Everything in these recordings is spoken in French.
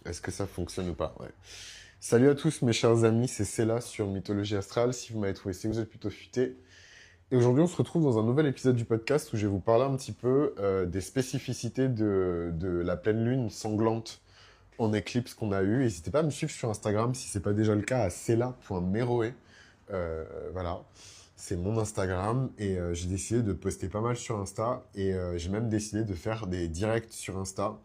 Est-ce que ça fonctionne ou pas? Ouais. Salut à tous mes chers amis, c'est Céla sur Mythologie Astrale. Si vous m'avez trouvé, c'est que vous êtes plutôt futé. Et aujourd'hui, on se retrouve dans un nouvel épisode du podcast où je vais vous parler un petit peu des spécificités de la pleine lune sanglante en éclipse qu'on a eue. N'hésitez pas à me suivre sur Instagram si ce n'est pas déjà le cas à cela.meroe. Voilà, c'est mon Instagram et j'ai décidé de poster pas mal sur Insta et j'ai même décidé de faire des directs sur Insta.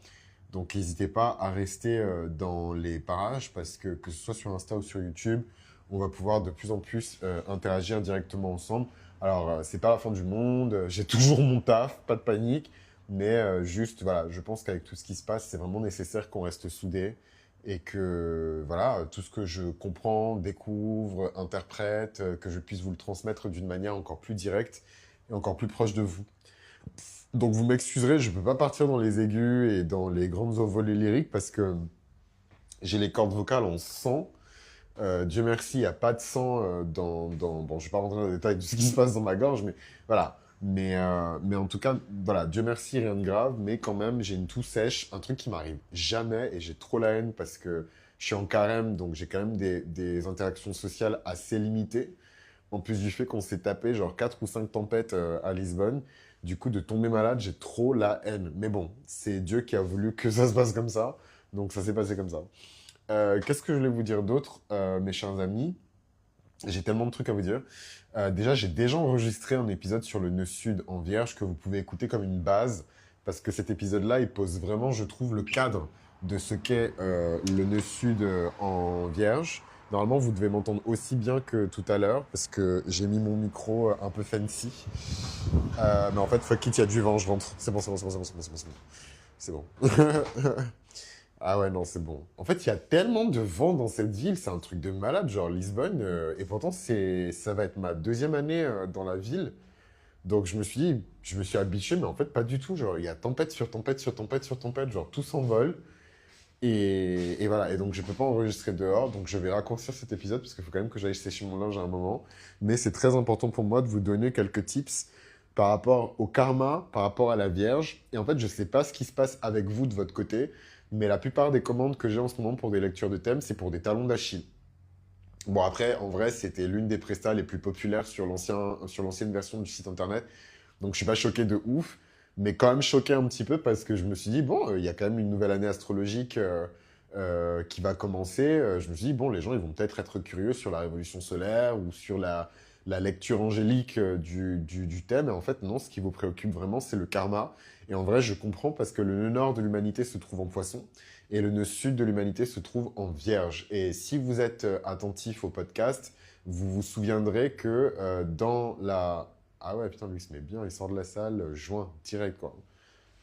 Donc n'hésitez pas à rester dans les parages parce que ce soit sur Insta ou sur YouTube, on va pouvoir de plus en plus interagir directement ensemble. Alors c'est pas la fin du monde, j'ai toujours mon taf, pas de panique, mais juste voilà, je pense qu'avec tout ce qui se passe, c'est vraiment nécessaire qu'on reste soudés et que voilà, tout ce que je comprends, découvre, interprète, que je puisse vous le transmettre d'une manière encore plus directe et encore plus proche de vous. Donc vous m'excuserez, je ne peux pas partir dans les aigus et dans les grandes envolées lyriques parce que j'ai les cordes vocales en sang. Dieu merci, il n'y a pas de sang Bon, je ne vais pas rentrer dans les détails de ce qui se passe dans ma gorge, mais voilà. Mais en tout cas, voilà, Dieu merci, rien de grave, mais quand même, j'ai une toux sèche, un truc qui m'arrive jamais et j'ai trop la haine parce que je suis en carême, donc j'ai quand même des interactions sociales assez limitées. En plus du fait qu'on s'est tapé genre 4 ou 5 tempêtes à Lisbonne. Du coup, de tomber malade, j'ai trop la haine. Mais bon, c'est Dieu qui a voulu que ça se passe comme ça. Donc ça s'est passé comme ça. Qu'est-ce que je voulais vous dire d'autre, mes chers amis? J'ai tellement de trucs à vous dire. Déjà, j'ai déjà enregistré un épisode sur le nœud sud en vierge que vous pouvez écouter comme une base. Parce que cet épisode-là, il pose vraiment, je trouve, le cadre de ce qu'est le nœud sud en vierge. Normalement, vous devez m'entendre aussi bien que tout à l'heure, parce que j'ai mis mon micro un peu fancy. Mais en fait, fuck it, il y a du vent, je rentre. C'est bon, c'est bon, c'est bon, c'est bon, c'est bon, c'est bon. C'est bon. Ah ouais, non, c'est bon. En fait, il y a tellement de vent dans cette ville, c'est un truc de malade, genre Lisbonne. Et pourtant, ça va être ma deuxième année dans la ville. Donc je me suis dit, je me suis habitué, mais en fait, pas du tout. Genre, il y a tempête sur tempête sur tempête sur tempête, genre tout s'envole. Et voilà, et donc je peux pas enregistrer dehors, donc je vais raccourcir cet épisode parce qu'il faut quand même que j'aille sécher mon linge à un moment. Mais c'est très important pour moi de vous donner quelques tips par rapport au karma, par rapport à la Vierge. Et en fait, je sais pas ce qui se passe avec vous de votre côté, mais la plupart des commandes que j'ai en ce moment pour des lectures de thèmes, c'est pour des talons d'Achille. Bon, après, en vrai, c'était l'une des prestats les plus populaires sur l'ancienne version du site internet. Donc, je suis pas choqué de ouf, mais quand même choqué un petit peu parce que je me suis dit, bon, il y a quand même une nouvelle année astrologique qui va commencer. Je me suis dit, bon, les gens, ils vont peut-être être curieux sur la révolution solaire ou sur la lecture angélique du thème. Et en fait, non, ce qui vous préoccupe vraiment, c'est le karma. Et en vrai, je comprends parce que le nœud nord de l'humanité se trouve en poisson et le nœud sud de l'humanité se trouve en vierge. Et si vous êtes attentif au podcast, vous vous souviendrez que dans la... Ah ouais, putain, lui, il se met bien, il sort de la salle, juin, direct, quoi.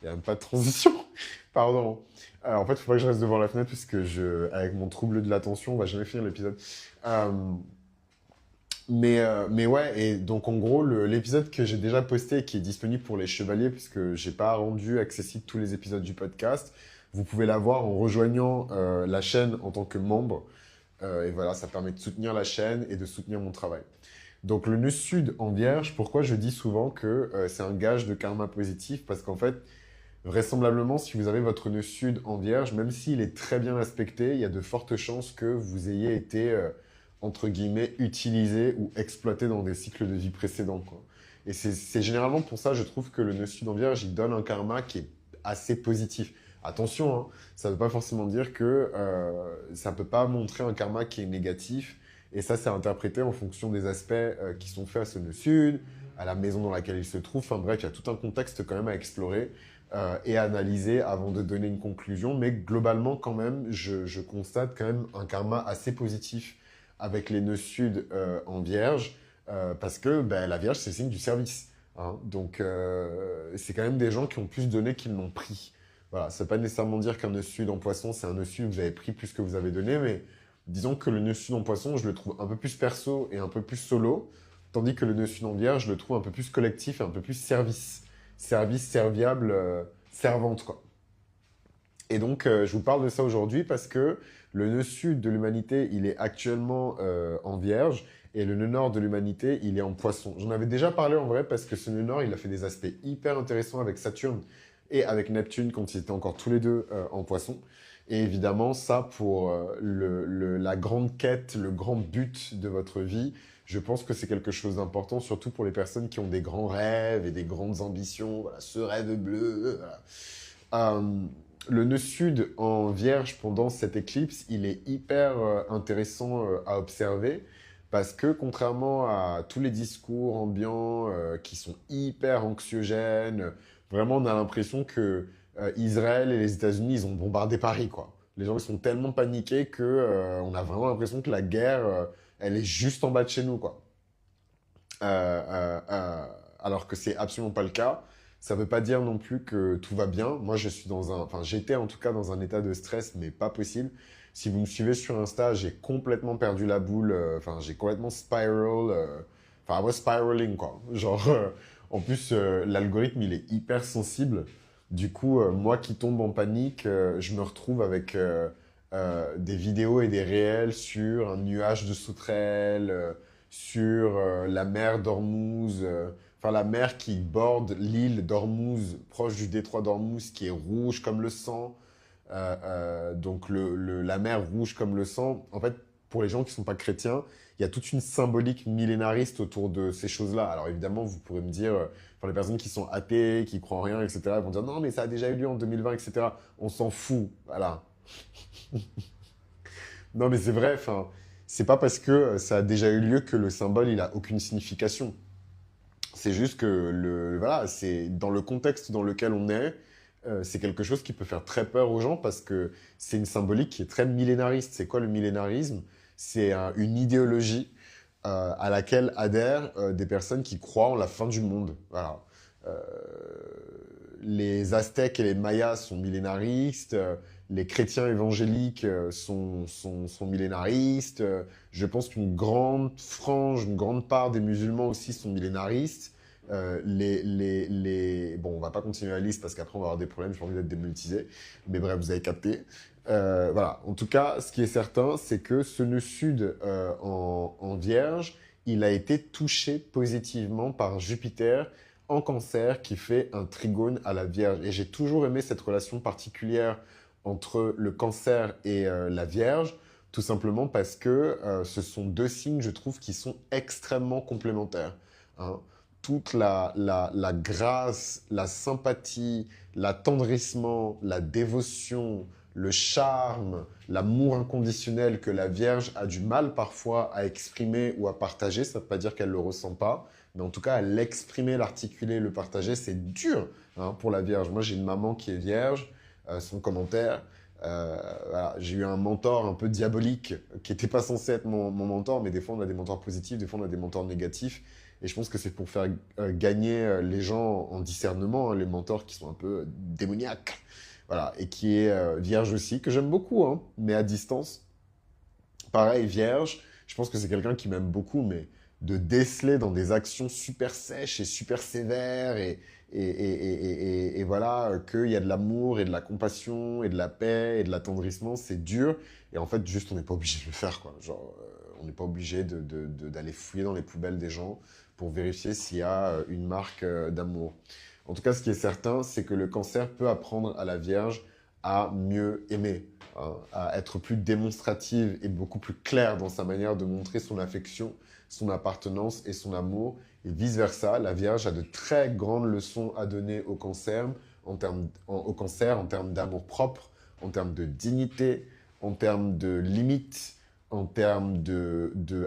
Il n'y a même pas de transition. Pardon. Alors, en fait, il faut pas que je reste devant la fenêtre puisque avec mon trouble de l'attention, on va jamais finir l'épisode. Euh, mais ouais, et donc en gros, l'épisode que j'ai déjà posté et qui est disponible pour les chevaliers, puisque j'ai pas rendu accessible tous les épisodes du podcast, vous pouvez l'avoir en rejoignant la chaîne en tant que membre. Et voilà, ça permet de soutenir la chaîne et de soutenir mon travail. Donc le nœud sud en vierge, pourquoi je dis souvent que c'est un gage de karma positif? Parce qu'en fait, vraisemblablement, si vous avez votre nœud sud en vierge, même s'il est très bien respecté, il y a de fortes chances que vous ayez été, entre guillemets, utilisé ou exploité dans des cycles de vie précédents, quoi. Et c'est généralement pour ça, je trouve que le nœud sud en vierge, il donne un karma qui est assez positif. Attention, hein, ça ne veut pas forcément dire que ça ne peut pas montrer un karma qui est négatif. Et ça, c'est interprété en fonction des aspects qui sont faits à ce nœud sud, à la maison dans laquelle il se trouve. Enfin bref, il y a tout un contexte quand même à explorer et analyser avant de donner une conclusion. Mais globalement, quand même, je constate quand même un karma assez positif avec les nœuds sud en vierge, parce que ben, la vierge, c'est le signe du service. Hein. Donc, c'est quand même des gens qui ont plus donné qu'ils n'ont pris. Voilà, ça ne veut pas nécessairement dire qu'un nœud sud en poisson, c'est un nœud sud où vous avez pris plus que vous avez donné, mais disons que le nœud sud en poisson, je le trouve un peu plus perso et un peu plus solo, tandis que le nœud sud en vierge, je le trouve un peu plus collectif et un peu plus service. Service, serviable, servante, quoi. Et donc, je vous parle de ça aujourd'hui parce que le nœud sud de l'humanité, il est actuellement en vierge et le nœud nord de l'humanité, il est en poisson. J'en avais déjà parlé en vrai parce que ce nœud nord, il a fait des aspects hyper intéressants avec Saturne et avec Neptune quand ils étaient encore tous les deux en poisson. Et évidemment, ça, pour la grande quête, le grand but de votre vie, je pense que c'est quelque chose d'important, surtout pour les personnes qui ont des grands rêves et des grandes ambitions. Voilà, ce rêve bleu. Voilà. Euh, le nœud sud en Vierge pendant cette éclipse, il est hyper intéressant à observer parce que contrairement à tous les discours ambiants qui sont hyper anxiogènes, vraiment on a l'impression que Israël et les États-Unis, ils ont bombardé Paris, quoi. Les gens ils sont tellement paniqués que on a vraiment l'impression que la guerre, elle est juste en bas de chez nous, quoi. Euh, alors que c'est absolument pas le cas. Ça veut pas dire non plus que tout va bien. Moi, je suis enfin, j'étais en tout cas dans un état de stress, mais pas possible. Si vous me suivez sur Insta, j'ai complètement perdu la boule. Enfin, j'ai complètement enfin, I was spiraling, quoi. Genre, en plus, l'algorithme, il est hyper sensible. Du coup, moi qui tombe en panique, je me retrouve avec des vidéos et des réels sur un nuage de sauterelles, sur la mer d'Ormuz, enfin la mer qui borde l'île d'Ormuz, proche du détroit d'Ormuz, qui est rouge comme le sang. Donc la mer rouge comme le sang, en fait, pour les gens qui ne sont pas chrétiens, il y a toute une symbolique millénariste autour de ces choses-là. Alors évidemment, vous pourrez me dire, enfin, les personnes qui sont athées, qui croient en rien, etc., vont dire non, mais ça a déjà eu lieu en 2020, etc. On s'en fout, voilà. Non, mais c'est vrai, enfin, c'est pas parce que ça a déjà eu lieu que le symbole, il a aucune signification. C'est juste que voilà, c'est dans le contexte dans lequel on est, c'est quelque chose qui peut faire très peur aux gens parce que c'est une symbolique qui est très millénariste. C'est quoi le millénarisme? C'est une idéologie à laquelle adhèrent des personnes qui croient en la fin du monde. Voilà. Euh, les Aztèques et les Mayas sont millénaristes. Les chrétiens évangéliques sont millénaristes. Je pense qu'une grande frange, une grande part des musulmans aussi sont millénaristes. Bon, on va pas continuer la liste parce qu'après on va avoir des problèmes, j'ai pas envie d'être démonétisé. Mais bref, vous avez capté. Voilà. En tout cas, ce qui est certain, c'est que ce nœud sud en Vierge, il a été touché positivement par Jupiter en Cancer qui fait un trigone à la Vierge. Et j'ai toujours aimé cette relation particulière entre le Cancer et la Vierge, tout simplement parce que ce sont deux signes, je trouve, qui sont extrêmement complémentaires. Hein. Toute la grâce, la sympathie, l'attendrissement, la dévotion, le charme, l'amour inconditionnel que la Vierge a du mal parfois à exprimer ou à partager, ça ne veut pas dire qu'elle ne le ressent pas, mais en tout cas, à l'exprimer, l'articuler, le partager, c'est dur hein, pour la Vierge. Moi, j'ai une maman qui est Vierge, son commentaire. Voilà, j'ai eu un mentor un peu diabolique qui n'était pas censé être mon mentor, mais des fois on a des mentors positifs, des fois on a des mentors négatifs. Et je pense que c'est pour faire gagner les gens en discernement, hein, les mentors qui sont un peu démoniaques. Voilà, et qui est vierge aussi, que j'aime beaucoup, hein, mais à distance. Pareil, vierge, je pense que c'est quelqu'un qui m'aime beaucoup, mais de déceler dans des actions super sèches et super sévères et voilà, qu'il y a de l'amour et de la compassion et de la paix et de l'attendrissement, c'est dur. Et en fait, juste, on n'est pas obligé de le faire, quoi. Genre, on n'est pas obligé d'aller fouiller dans les poubelles des gens pour vérifier s'il y a une marque d'amour. En tout cas, ce qui est certain, c'est que le cancer peut apprendre à la Vierge à mieux aimer, hein, à être plus démonstrative et beaucoup plus claire dans sa manière de montrer son affection, son appartenance et son amour. Et vice-versa, la Vierge a de très grandes leçons à donner au cancer en termes d'amour propre, en termes de dignité, en termes de limites, en termes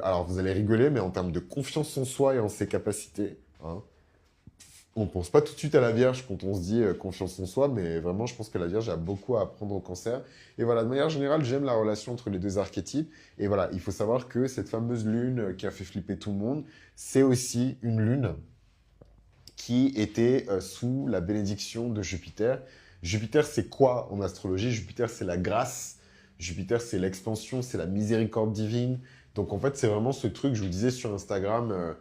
alors vous allez rigoler, mais en termes de confiance en soi et en ses capacités. Hein. On pense pas tout de suite à la Vierge quand on se dit confiance en soi, mais vraiment, je pense que la Vierge a beaucoup à apprendre au cancer. Et voilà, de manière générale, j'aime la relation entre les deux archétypes. Et voilà, il faut savoir que cette fameuse lune qui a fait flipper tout le monde, c'est aussi une lune qui était sous la bénédiction de Jupiter. Jupiter, c'est quoi en astrologie? Jupiter, c'est la grâce. Jupiter, c'est l'expansion, c'est la miséricorde divine. Donc en fait, c'est vraiment ce truc, je vous disais sur Instagram,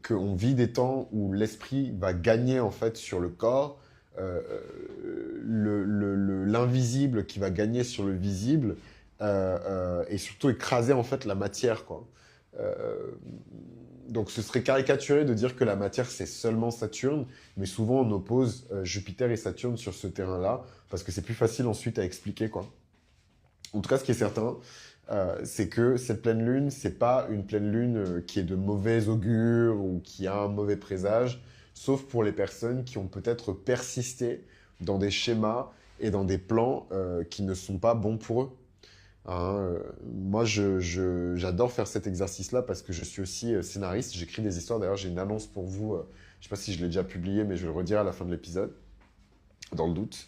qu'on vit des temps où l'esprit va gagner en fait sur le corps, l'invisible qui va gagner sur le visible, et surtout écraser en fait la matière, quoi. Euh, donc ce serait caricaturé de dire que la matière c'est seulement Saturne, mais souvent on oppose Jupiter et Saturne sur ce terrain-là, parce que c'est plus facile ensuite à expliquer, quoi. En tout cas, ce qui est certain, c'est que cette pleine lune, c'est pas une pleine lune qui est de mauvais augure ou qui a un mauvais présage, sauf pour les personnes qui ont peut-être persisté dans des schémas et dans des plans qui ne sont pas bons pour eux. Hein, moi, j'adore faire cet exercice-là parce que je suis aussi scénariste. J'écris des histoires. D'ailleurs, j'ai une annonce pour vous. Je ne sais pas si je l'ai déjà publié, mais je le redirai à la fin de l'épisode, dans le doute.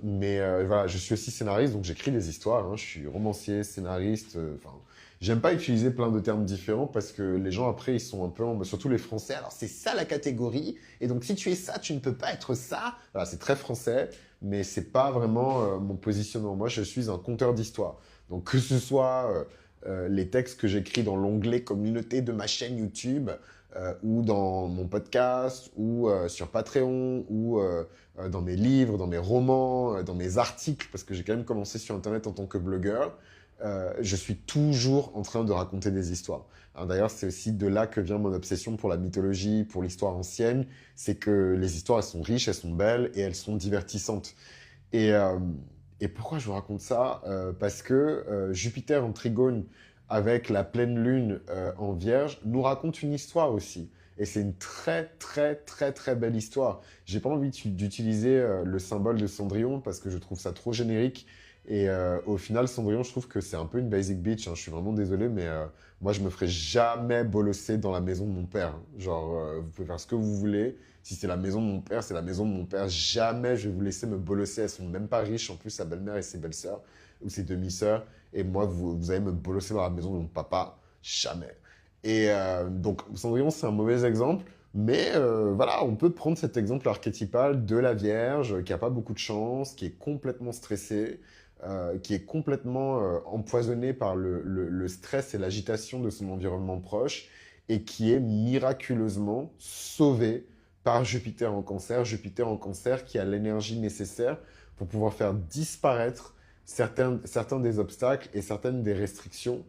Mais voilà, je suis aussi scénariste, donc j'écris des histoires. Hein. Je suis romancier, scénariste. Enfin, j'aime pas utiliser plein de termes différents parce que les gens après ils sont un peu, surtout les Français. Alors c'est ça la catégorie, et donc si tu es ça, tu ne peux pas être ça. Voilà, c'est très français, mais c'est pas vraiment mon positionnement. Moi, je suis un conteur d'histoires. Donc que ce soit les textes que j'écris dans l'onglet communauté de ma chaîne YouTube, ou dans mon podcast, ou sur Patreon, ou dans mes livres, dans mes romans, dans mes articles, parce que j'ai quand même commencé sur Internet en tant que blogueur, je suis toujours en train de raconter des histoires. Hein, d'ailleurs, c'est aussi de là que vient mon obsession pour la mythologie, pour l'histoire ancienne, c'est que les histoires, elles sont riches, elles sont belles et elles sont divertissantes. Et, euh, et pourquoi je vous raconte ça? Parce que Jupiter en trigone avec la pleine lune en Vierge nous raconte une histoire aussi. Et c'est une très très très très belle histoire. J'ai pas envie d'utiliser le symbole de Cendrillon parce que je trouve ça trop générique. Et au final, Cendrillon, je trouve que c'est un peu une basic bitch. Hein. Je suis vraiment désolé, mais moi, je me ferai jamais bolosser dans la maison de mon père. Hein. Genre, vous pouvez faire ce que vous voulez. Si c'est la maison de mon père, c'est la maison de mon père. Jamais je vais vous laisser me bolosser. Elles sont même pas riches. En plus, sa belle-mère et ses belles-sœurs ou ses demi-sœurs. Et moi, vous allez me bolosser dans la maison de mon papa. Jamais. Et donc, Cendrillon, c'est un mauvais exemple. Mais voilà, on peut prendre cet exemple archétypal de la Vierge qui a pas beaucoup de chance, qui est complètement stressée, qui est complètement empoisonnée par le stress et l'agitation de son environnement proche et qui est miraculeusement sauvée par Jupiter en cancer qui a l'énergie nécessaire pour pouvoir faire disparaître certains des obstacles et certaines des restrictions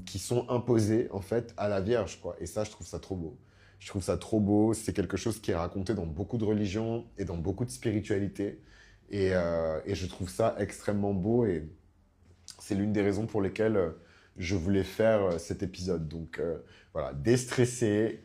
qui sont imposées en fait à la Vierge, quoi. Et ça, je trouve ça trop beau. Je trouve ça trop beau. C'est quelque chose qui est raconté dans beaucoup de religions et dans beaucoup de spiritualités. Et je trouve ça extrêmement beau. Et c'est l'une des raisons pour lesquelles je voulais faire cet épisode. Donc voilà, déstresser.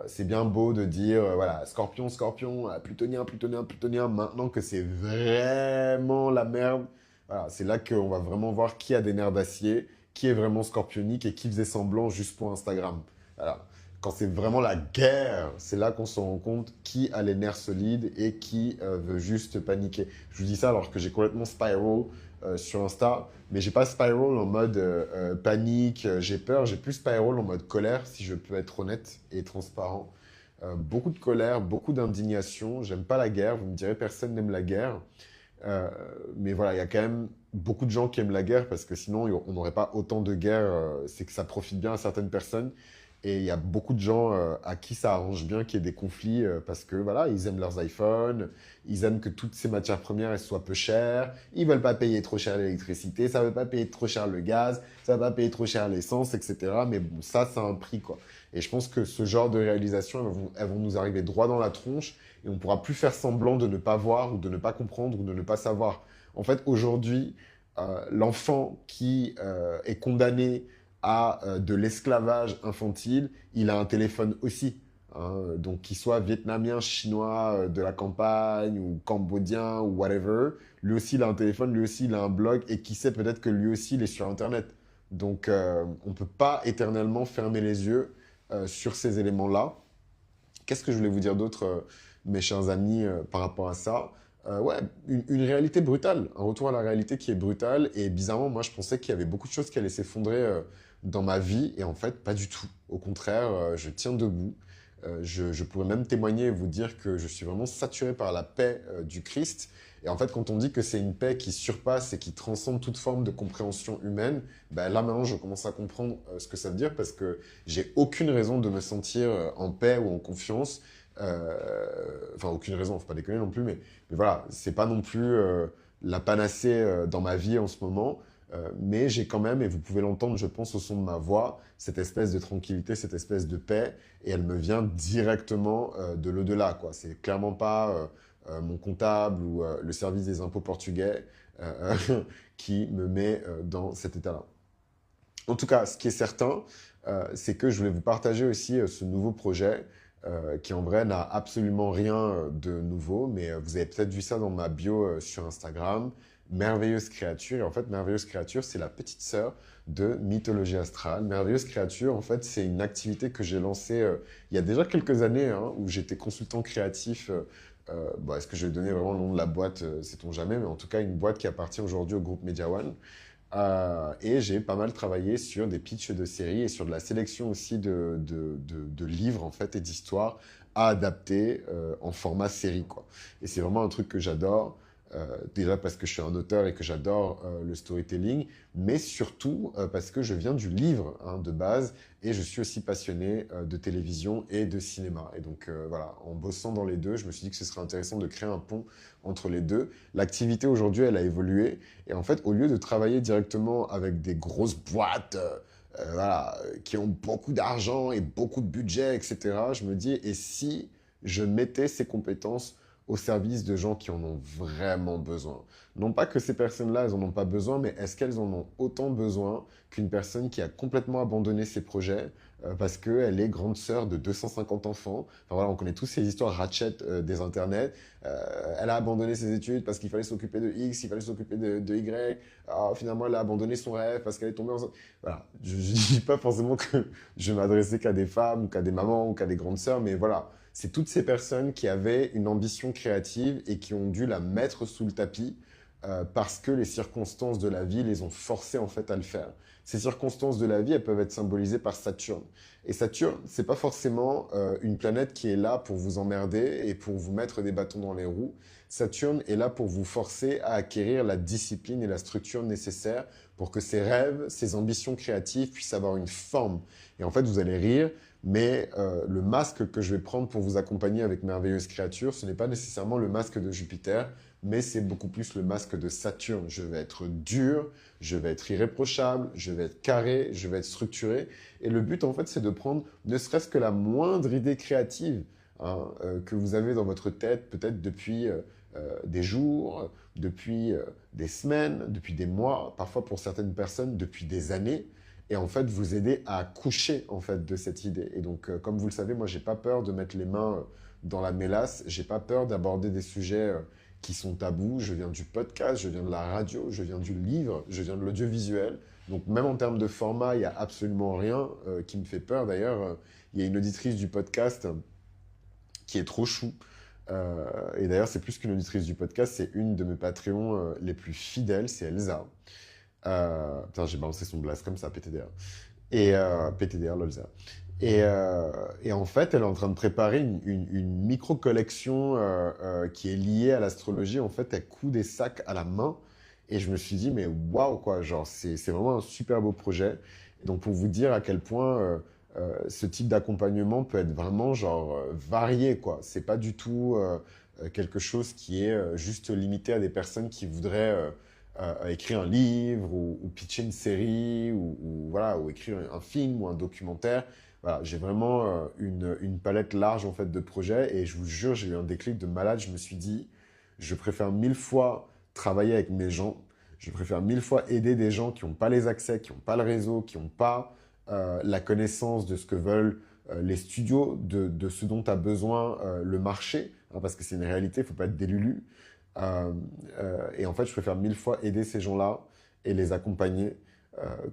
C'est bien beau de dire, voilà, Scorpion, Scorpion, Plutonien, Plutonien, Plutonien. Maintenant que c'est vraiment la merde, voilà, c'est là qu'on va vraiment voir qui a des nerfs d'acier, qui est vraiment scorpionique et qui faisait semblant juste pour Instagram. Voilà. Quand c'est vraiment la guerre, c'est là qu'on se rend compte qui a les nerfs solides et qui veut juste paniquer. Je vous dis ça alors que j'ai complètement spiral sur Insta, mais j'ai pas spiral en mode panique, j'ai peur, j'ai plus spiral en mode colère, si je peux être honnête et transparent. Beaucoup de colère, beaucoup d'indignation. J'aime pas la guerre, vous me direz, personne n'aime la guerre. Euh, mais voilà, il y a quand même beaucoup de gens qui aiment la guerre parce que sinon on n'aurait pas autant de guerres. C'est que ça profite bien à certaines personnes. Et il y a beaucoup de gens à qui ça arrange bien qu'il y ait des conflits parce que voilà, ils aiment leurs iPhones, ils aiment que toutes ces matières premières elles soient peu chères, ils veulent pas payer trop cher l'électricité, ça veut pas payer trop cher le gaz, ça va pas payer trop cher l'essence, etc. Mais bon, ça a un prix quoi. Et je pense que ce genre de réalisations, elles vont nous arriver droit dans la tronche et on pourra plus faire semblant de ne pas voir ou de ne pas comprendre ou de ne pas savoir. En fait, aujourd'hui, l'enfant qui est condamné à de l'esclavage infantile, il a un téléphone aussi. Hein. Donc, qu'il soit vietnamien, chinois, de la campagne, ou cambodgien, ou whatever, lui aussi, il a un téléphone, lui aussi, il a un blog, et qui sait peut-être que lui aussi, il est sur Internet. Donc, on ne peut pas éternellement fermer les yeux sur ces éléments-là. Qu'est-ce que je voulais vous dire d'autre, mes chers amis, par rapport à ça? Ouais, une réalité brutale, un retour à la réalité qui est brutale. Et bizarrement, moi, je pensais qu'il y avait beaucoup de choses qui allaient s'effondrer dans ma vie. Et en fait, pas du tout. Au contraire, je tiens debout. Je pourrais même témoigner et vous dire que je suis vraiment saturé par la paix du Christ. Et en fait, quand on dit que c'est une paix qui surpasse et qui transcende toute forme de compréhension humaine, ben là maintenant, je commence à comprendre ce que ça veut dire parce que j'ai aucune raison de me sentir en paix ou en confiance. Enfin, aucune raison, faut pas déconner non plus, mais voilà, c'est pas non plus la panacée dans ma vie en ce moment. Mais j'ai quand même, et vous pouvez l'entendre, je pense, au son de ma voix, cette espèce de tranquillité, cette espèce de paix, et elle me vient directement de l'au-delà, quoi. C'est clairement pas mon comptable ou le service des impôts portugais qui me met dans cet état-là. En tout cas, ce qui est certain, c'est que je voulais vous partager aussi ce nouveau projet qui en vrai n'a absolument rien de nouveau, mais vous avez peut-être vu ça dans ma bio sur Instagram, Merveilleuse Créature. Et en fait, Merveilleuse Créature, c'est la petite sœur de Mythologie Astrale. Merveilleuse Créature, en fait, c'est une activité que j'ai lancée il y a déjà quelques années, hein, où j'étais consultant créatif. Bon, est-ce que je vais donner vraiment le nom de la boîte, sait-on jamais, mais en tout cas, une boîte qui appartient aujourd'hui au groupe Media One. Et j'ai pas mal travaillé sur des pitchs de séries et sur de la sélection aussi de livres en fait et d'histoires à adapter en format série quoi. Et c'est vraiment un truc que j'adore. Déjà parce que je suis un auteur et que j'adore le storytelling, mais surtout parce que je viens du livre hein, de base et je suis aussi passionné de télévision et de cinéma. Et donc voilà, en bossant dans les deux, je me suis dit que ce serait intéressant de créer un pont entre les deux. L'activité aujourd'hui, elle a évolué et en fait, au lieu de travailler directement avec des grosses boîtes voilà, qui ont beaucoup d'argent et beaucoup de budget, etc., je me dis, et si je mettais ces compétences au service de gens qui en ont vraiment besoin. Non pas que ces personnes-là, elles en ont pas besoin, mais est-ce qu'elles en ont autant besoin qu'une personne qui a complètement abandonné ses projets parce qu'elle est grande sœur de 250 enfants. Enfin voilà, on connaît tous ces histoires ratchet des internets. Elle a abandonné ses études parce qu'il fallait s'occuper de X, il fallait s'occuper de Y. Alors, finalement, elle a abandonné son rêve parce qu'elle est tombée enceinte. Voilà, je ne dis pas forcément que je m'adressais qu'à des femmes, ou qu'à des mamans, ou qu'à des grandes sœurs, mais voilà, c'est toutes ces personnes qui avaient une ambition créative et qui ont dû la mettre sous le tapis parce que les circonstances de la vie les ont forcés en fait à le faire. Ces circonstances de la vie, elles peuvent être symbolisées par Saturne. Et Saturne, c'est pas forcément une planète qui est là pour vous emmerder et pour vous mettre des bâtons dans les roues. Saturne est là pour vous forcer à acquérir la discipline et la structure nécessaires pour que ces rêves, ces ambitions créatives puissent avoir une forme. Et en fait, vous allez rire, mais le masque que je vais prendre pour vous accompagner avec Merveilleuse Créature, ce n'est pas nécessairement le masque de Jupiter, mais c'est beaucoup plus le masque de Saturne. Je vais être dur, je vais être irréprochable, je vais être carré, je vais être structuré. Et le but, en fait, c'est de prendre ne serait-ce que la moindre idée créative hein, que vous avez dans votre tête, peut-être depuis des jours, depuis des semaines, depuis des mois, parfois pour certaines personnes depuis des années, et en fait vous aider à accoucher en fait de cette idée. Et donc, comme vous le savez, moi j'ai pas peur de mettre les mains dans la mélasse, j'ai pas peur d'aborder des sujets qui sont tabous. Je viens du podcast, je viens de la radio, je viens du livre, je viens de l'audiovisuel. Donc même en termes de format, il n'y a absolument rien qui me fait peur. D'ailleurs, il y a une auditrice du podcast qui est trop chou. Et d'ailleurs, c'est plus qu'une auditrice du podcast, c'est une de mes Patreons les plus fidèles, c'est Elsa. Putain, j'ai balancé son blast comme ça, PTDR. Et PTDR, Lolza. Et en fait, elle est en train de préparer une micro-collection qui est liée à l'astrologie. En fait, elle coud des sacs à la main. Et je me suis dit, mais waouh, quoi, genre, c'est vraiment un super beau projet. Et donc, pour vous dire à quel point ce type d'accompagnement peut être vraiment, genre, varié, quoi. C'est pas du tout quelque chose qui est juste limité à des personnes qui voudraient écrire un livre ou pitcher une série ou voilà, ou écrire un film ou un documentaire. Voilà, j'ai vraiment une palette large en fait de projets et je vous jure, j'ai eu un déclic de malade. Je me suis dit, je préfère mille fois travailler avec mes gens. Je préfère mille fois aider des gens qui n'ont pas les accès, qui n'ont pas le réseau, qui n'ont pas la connaissance de ce que veulent les studios, de ce dont a besoin le marché, hein, parce que c'est une réalité, il ne faut pas être des lulus. Et en fait, je préfère mille fois aider ces gens-là et les accompagner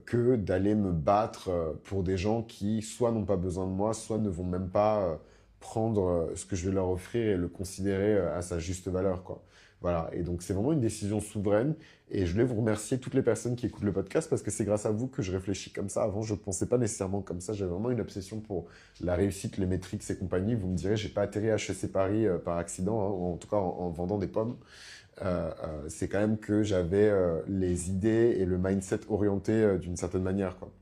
que d'aller me battre pour des gens qui soit n'ont pas besoin de moi, soit ne vont même pas prendre ce que je vais leur offrir et le considérer à sa juste valeur, quoi. Voilà. Et donc, c'est vraiment une décision souveraine. Et je voulais vous remercier toutes les personnes qui écoutent le podcast parce que c'est grâce à vous que je réfléchis comme ça. Avant, je ne pensais pas nécessairement comme ça. J'avais vraiment une obsession pour la réussite, les métriques et compagnie. Vous me direz, j'ai pas atterri à HEC Paris par accident, hein, ou en tout cas en vendant des pommes. C'est quand même que j'avais les idées et le mindset orienté d'une certaine manière, quoi.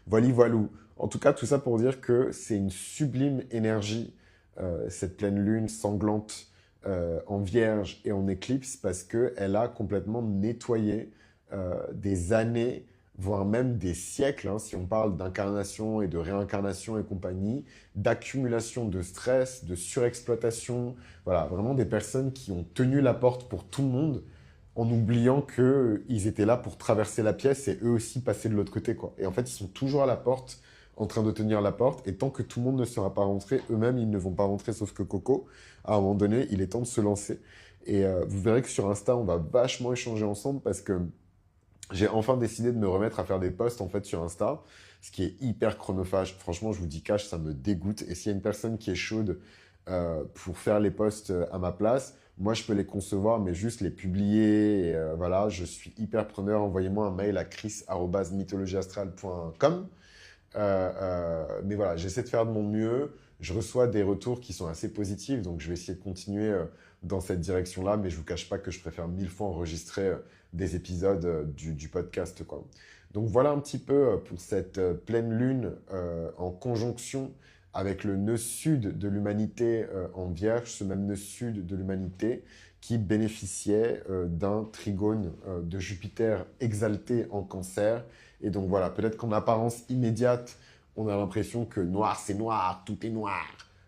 Voilà, voilou. En tout cas, tout ça pour dire que c'est une sublime énergie, cette pleine lune sanglante en vierge et en éclipse, parce qu'elle a complètement nettoyé des années, voire même des siècles, hein, si on parle d'incarnation et de réincarnation et compagnie, d'accumulation de stress, de surexploitation. Voilà, vraiment des personnes qui ont tenu la porte pour tout le monde en oubliant qu'ils étaient là pour traverser la pièce et eux aussi passer de l'autre côté, quoi. Et en fait, ils sont toujours à la porte, en train de tenir la porte, et tant que tout le monde ne sera pas rentré, eux-mêmes, ils ne vont pas rentrer, sauf que Coco, à un moment donné, il est temps de se lancer. Et vous verrez que sur Insta, on va vachement échanger ensemble parce que j'ai enfin décidé de me remettre à faire des posts en fait sur Insta, ce qui est hyper chronophage. Franchement, je vous dis cash, ça me dégoûte. Et s'il y a une personne qui est chaude pour faire les posts à ma place, moi je peux les concevoir, mais juste les publier. Et, voilà, je suis hyper preneur. Envoyez-moi un mail à chris@mythologieastrale.com. Mais voilà, j'essaie de faire de mon mieux. Je reçois des retours qui sont assez positifs, donc je vais essayer de continuer dans cette direction-là, mais je vous cache pas que je préfère mille fois enregistrer des épisodes du podcast, quoi. Donc voilà un petit peu pour cette pleine lune en conjonction avec le nœud sud de l'humanité en Vierge, ce même nœud sud de l'humanité qui bénéficiait d'un trigone de Jupiter exalté en Cancer. Et donc voilà, peut-être qu'en apparence immédiate, on a l'impression que noir, c'est noir, tout est noir.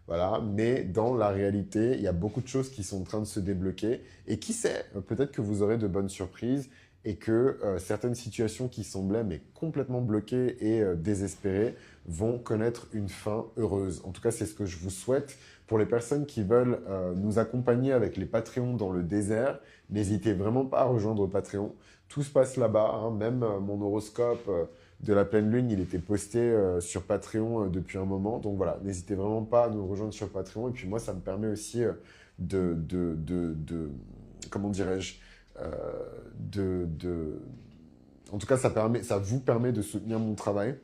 Voilà, mais dans la réalité, il y a beaucoup de choses qui sont en train de se débloquer. Et qui sait, peut-être que vous aurez de bonnes surprises et que certaines situations qui semblaient mais complètement bloquées et désespérées vont connaître une fin heureuse. En tout cas, c'est ce que je vous souhaite. Pour les personnes qui veulent nous accompagner avec les Patreons dans le désert, n'hésitez vraiment pas à rejoindre Patreon. Tout se passe là-bas, hein. Même mon horoscope de la pleine lune, il était posté sur Patreon depuis un moment. Donc voilà, n'hésitez vraiment pas à nous rejoindre sur Patreon. Et puis moi, ça me permet aussi comment dirais-je, euh, en tout cas, ça vous permet de soutenir mon travail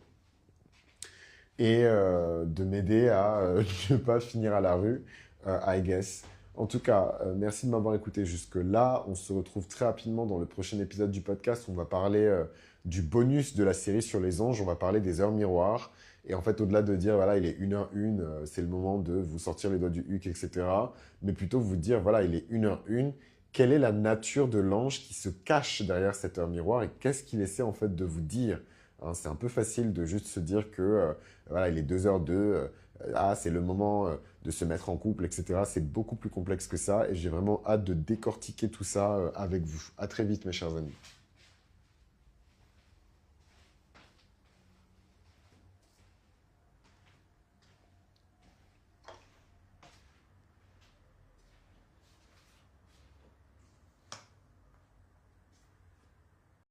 et de m'aider à ne pas finir à la rue, I guess. En tout cas, merci de m'avoir écouté jusque-là. On se retrouve très rapidement dans le prochain épisode du podcast. On va parler du bonus de la série sur les anges. On va parler des heures miroirs. Et en fait, au-delà de dire, voilà, il est 1h01, c'est le moment de vous sortir les doigts du huc, etc. Mais plutôt vous dire, voilà, il est 1h01. Quelle est la nature de l'ange qui se cache derrière cette heure miroir et qu'est-ce qu'il essaie en fait de vous dire, hein? C'est un peu facile de juste se dire que voilà, il est 2h02, ah, c'est le moment de se mettre en couple, etc. C'est beaucoup plus complexe que ça et j'ai vraiment hâte de décortiquer tout ça avec vous. À très vite, mes chers amis.